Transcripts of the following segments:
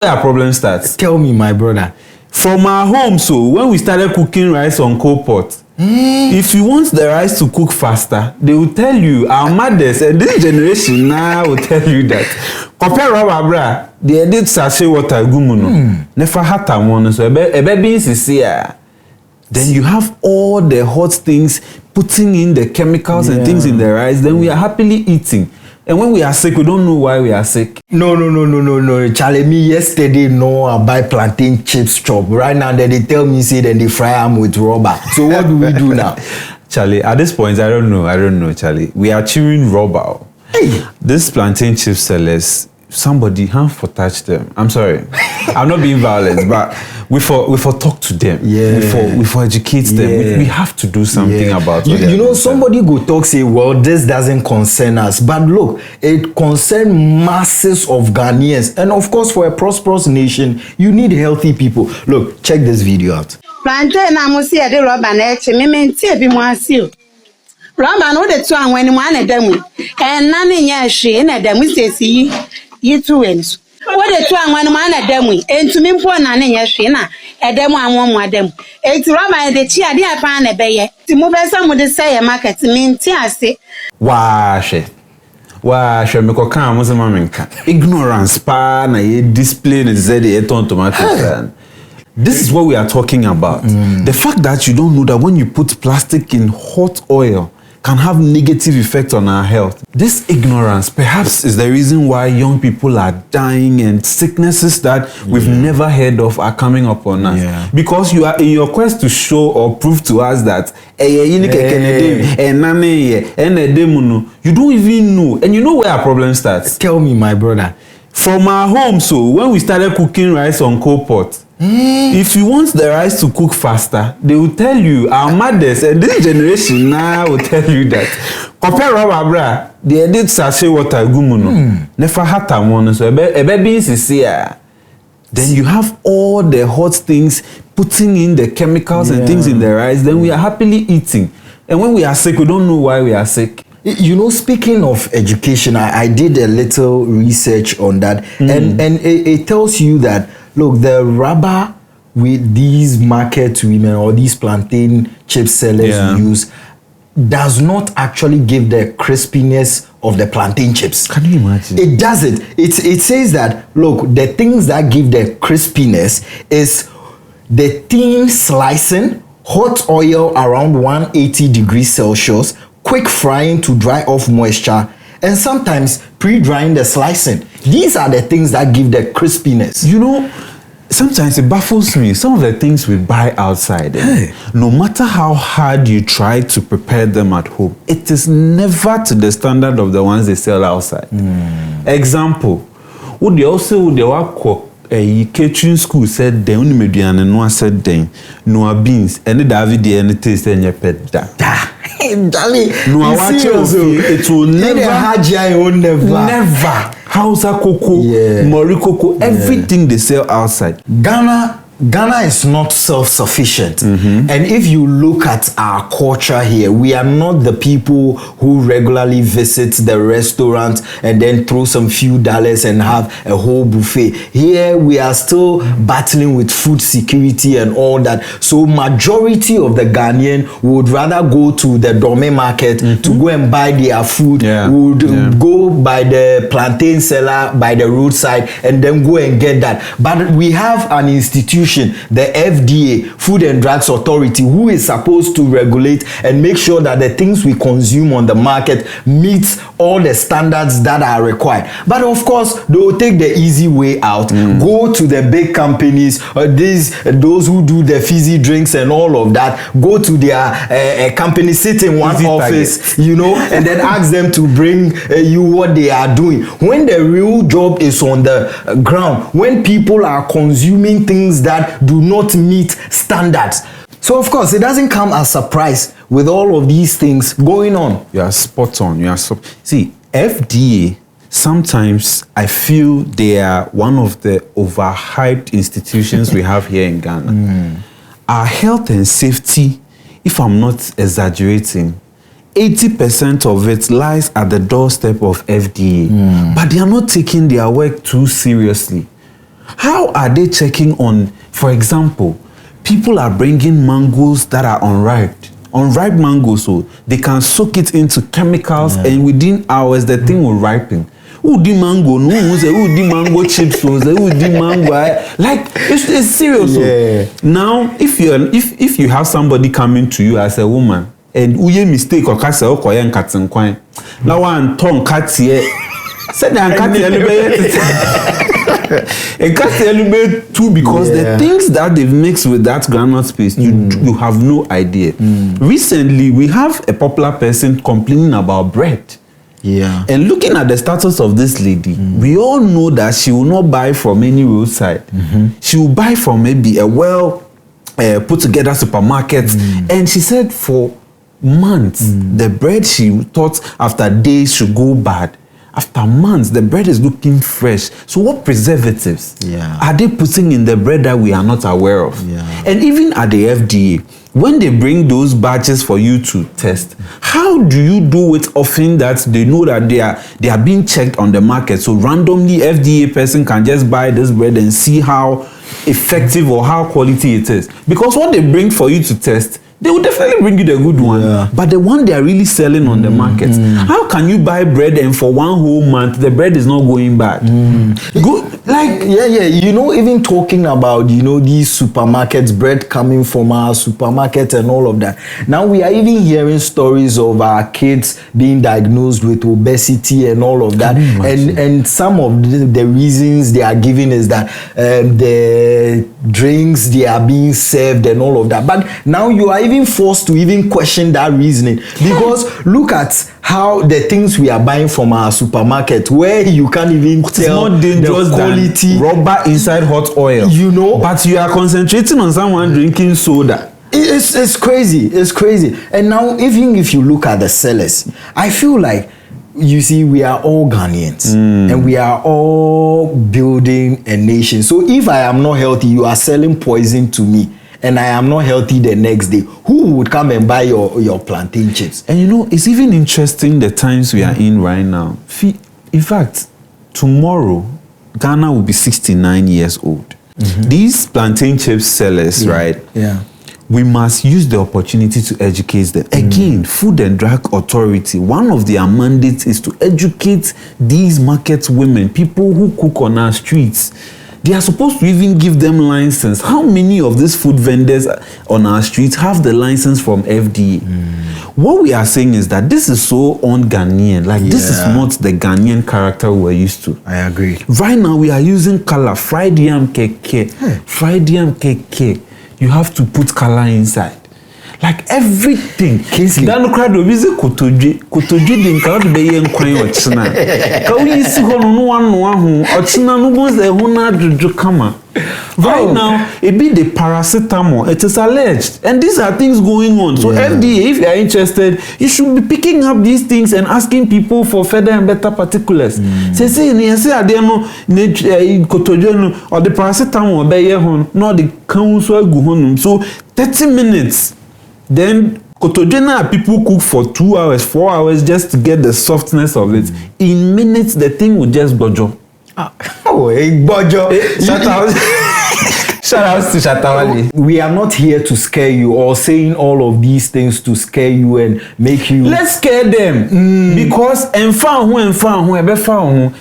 Where our problem starts? Tell me, my brother. From our home, so when we started cooking rice on coal pot, if you want the rice to cook faster, they will tell you, our mothers, and this generation now will tell you that. Compare rubber bra, they did sachet water gumuno. Never had one, so a baby is here. Then you have all the hot things, putting in the chemicals and things in the rice, then we are happily eating. And when we are sick, we don't know why we are sick. No. Charlie, me yesterday, no, I buy plantain chips chop. Right now, they tell me, say, then they fry them with rubber. So what do we do now? Charlie, at this point, I don't know, Charlie. We are chewing rubber. Hey. These plantain chip sellers, somebody have for touch them. I'm sorry. I'm not being violent, but we for talk to them. Yeah. We for educate them. We have to do something about it. You know, somebody go talk, say, well, this doesn't concern us. But look, it concerns masses of Ghanaians. And of course, for a prosperous nation, you need healthy people. Look, check this video out. Plantain, I'm see a rubber net, me more seal. Rubber, no, the two and when one of them, and none in your she, and them we say, see, you two ends. What the two and one man at them, and to me, poor none in your shina, a demo and one more them. It's rubber the chia, dear fan a bay, to move as some would say a market to mean tiasi. Wash it. Wash it, make a calm was a maminka. Ignorance, pan, a display, and said a ton tomato. This is what we are talking about. The fact that you don't know that when you put plastic in hot oil can have negative effects on our health. This ignorance perhaps is the reason why young people are dying and sicknesses that we've never heard of are coming upon us. Yeah. Because you are in your quest to show or prove to us that you don't even know. And you know where our problem starts? Tell me, my brother. From our home, so when we started cooking rice on coal pot, if you want the rice to cook faster, they will tell you, our mothers, and this generation now will tell you that. Compare rubber bra, they did sachet water gumuno. Never had one, so a baby is here. Then you have all the hot things, putting in the chemicals and things in the rice, then we are happily eating. And when we are sick, we don't know why we are sick. You know, speaking of education, I did a little research on that, and it tells you that, look, the rubber with these market women or these plantain chip sellers use does not actually give the crispiness of the plantain chips. Can you imagine? It doesn't. It says that, look, the things that give the crispiness is the thin slicing, hot oil around 180 degrees Celsius, quick frying to dry off moisture, and sometimes pre-drying the slicing. These are the things that give the crispiness. You know, sometimes it baffles me. Some of the things we buy outside, no matter how hard you try to prepare them at home, it is never to the standard of the ones they sell outside. Example, would they also work a catering school said they only median and no said then no beans and the David and the taste and your pet that. No, I watch it will never Hausa cocoa, Mori cocoa, everything they sell outside. Ghana is not self-sufficient. And if you look at our culture here, we are not the people who regularly visit the restaurant and then throw some few dollars and have a whole buffet. Here we are still battling with food security and all that. So majority of the Ghanaian would rather go to the Dome market to go and buy their food, would go by the plantain seller by the roadside and then go and get that. But we have an institution, the FDA, Food and Drugs Authority, who is supposed to regulate and make sure that the things we consume on the market meets all the standards that are required. But of course, they will take the easy way out, go to the big companies, those who do the fizzy drinks and all of that, go to their company, sit in one office, you know, and then ask them to bring you what they are doing. When the real job is on the ground, when people are consuming things that do not meet standards. So of course, it doesn't come as a surprise with all of these things going on. You are spot on. See, FDA, sometimes I feel they are one of the overhyped institutions we have here in Ghana. Our health and safety, if I'm not exaggerating, 80% of it lies at the doorstep of FDA. But they are not taking their work too seriously. How are they checking on, for example, people are bringing mangoes that are unripe mangoes, so they can soak it into chemicals and within hours the thing will ripen. Who di mango? No, who di mango chips? Who di mango? Like it's serious. Yeah. Now, if you have somebody coming to you as a woman and uye mistake or kase okoye nkatinkwan, la wan ton katie. Said the katie too because the things that they've mixed with that groundnut paste, you have no idea. Recently, we have a popular person complaining about bread. Yeah. And looking at the status of this lady, we all know that she will not buy from any roadside. She will buy from maybe a put together supermarket. And she said for months, the bread she thought after days should go bad. After months, the bread is looking fresh. So what preservatives are they putting in the bread that we are not aware of? And even at the FDA, when they bring those batches for you to test, how do you do it often that they know that they are being checked on the market? So randomly, FDA person can just buy this bread and see how effective or how quality it is. Because what they bring for you to test, they will definitely bring you the good one. But the one they are really selling on the market, how can you buy bread and for one whole month the bread is not going bad? Good, like you know, even talking about, you know, these supermarkets, bread coming from our supermarket and all of that. Now we are even hearing stories of our kids being diagnosed with obesity and all of that. And some of the reasons they are giving is that the drinks they are being served and all of that. But now you are even forced to even question that reasoning, because look at how the things we are buying from our supermarket, where you can't even tell more dangerous the quality, than rubber inside hot oil, you know, but you are concentrating on someone drinking soda. It's crazy. And now even if you look at the sellers, I feel like, you see, we are all Ghanaians and we are all building a nation. So if I am not healthy, you are selling poison to me, and I am not healthy the next day, who would come and buy your plantain chips? And you know, it's even interesting the times we are in right now. In fact, tomorrow, Ghana will be 69 years old. These plantain chips sellers, right? Yeah. We must use the opportunity to educate them. Again, Food and Drug Authority, one of their mandates is to educate these market women, people who cook on our streets. They are supposed to even give them license. How many of these food vendors on our streets have the license from FDA? What we are saying is that this is so un-Ghanaian. Like, this is not the Ghanaian character we're used to. I agree. Right now, we are using color. Fried yam keke. Fried yam keke. You have to put color inside. Like everything. Dano crowd will visit Kotoji din crowd be yen kwan ochina. Ka we see ho no one no ochina no go say ho na juju kama. Right now, it be the paracetamol. It is alleged, and these are things going on. So FDA, if you are interested, you should be picking up these things and asking people for further and better particulars. Say ade no Kotoji no or the paracetamol be ye ho no the council agu honum. So 30 minutes. Then Kotogena people cook for 2 hours, 4 hours just to get the softness of it. In minutes, the thing will just bojo. Bojo. Shout out to Shatawali. We are not here to scare you or saying all of these things to scare you and make you. Let's scare them because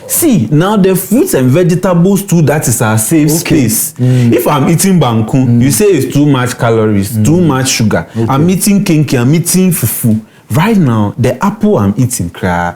see, now the fruits and vegetables too, that is our safe space. If I'm eating banku, you say it's too much calories, too much sugar. I'm eating kinky, I'm eating fufu. Right now, the apple I'm eating, apple,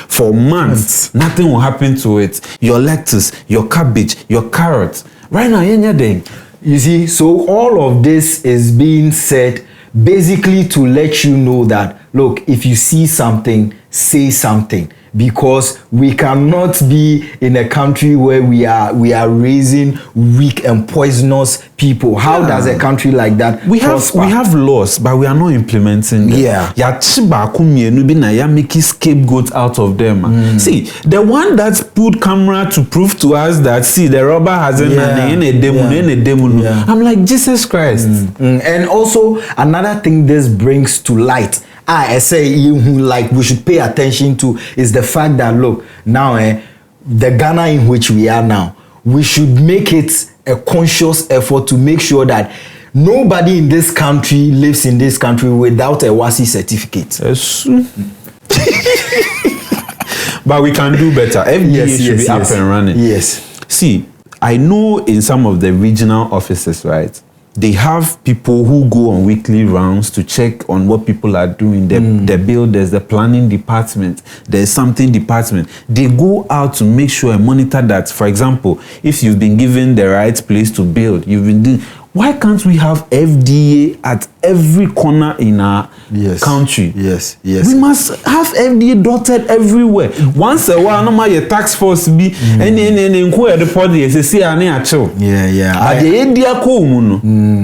for months, nothing will happen to it. Your lettuce, your cabbage, your carrots. Right now, you see, so all of this is being said basically to let you know that, look, if you see something, say something. Because we cannot be in a country where we are raising weak and poisonous people. How does a country like that prosper? We have laws, but we are not implementing them. Ya making scapegoats out of them. See, the one that put camera to prove to us that the robber hasn't demo. I'm like, Jesus Christ. And also another thing this brings to light, I say like we should pay attention to, is the fact that, look, now the Ghana in which we are now, we should make it a conscious effort to make sure that nobody in this country lives in this country without a WASI certificate. Yes. But we can do better. FDA should be up and running. Yes. See, I know in some of the regional offices, right, they have people who go on weekly rounds to check on what people are doing. The builders, the planning department, there's something department. They go out to make sure and monitor that. For example, if you've been given the right place to build, you've been doing. Why can't we have FDA at every corner in our country? Yes. We must have FDA dotted everywhere. Once a while, no matter your tax force be any inquire the party as see any chill.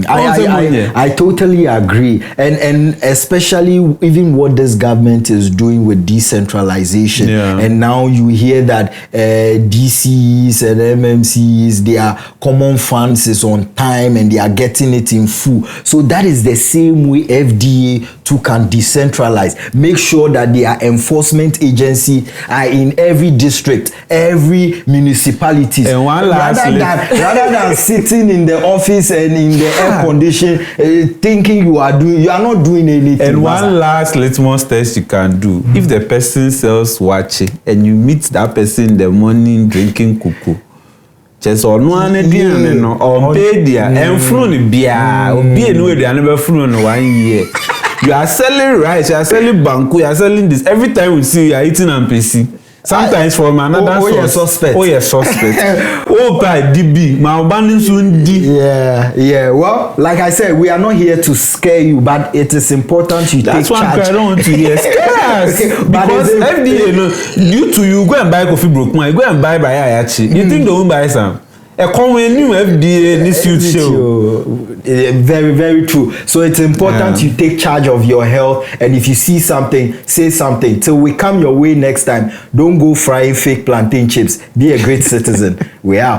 I totally agree, and especially even what this government is doing with decentralization. And now you hear that DCs and MMCs, their common funds is on time and they are getting it in full. So that is the same way FDA too can decentralize. Make sure that their enforcement agency are in every district, every municipality. And rather than sitting in the office and in the air condition thinking you are not doing anything. And one last litmus test you can do. If the person sells wache and you meet that person in the morning drinking kuku, just on one no on pedia and flown bia be anyway they never flown 1 year. You are selling rice, you are selling banku, you are selling this. Every time we see you are eating ampesi. Sometimes from another source. Suspect. By DB, my abandon soon D. Yeah. Well, like I said, we are not here to scare you, but it is important you take charge. That's why I don't want to hear scares. Because FDA, due to you go and buy coffee broke man, go and buy Ayachi. You think they won't buy some? A common new FDA this show. Very, very true. So it's important you take charge of your health, and if you see something, say something. Till we come your way next time, don't go frying fake plantain chips. Be a great citizen. We are.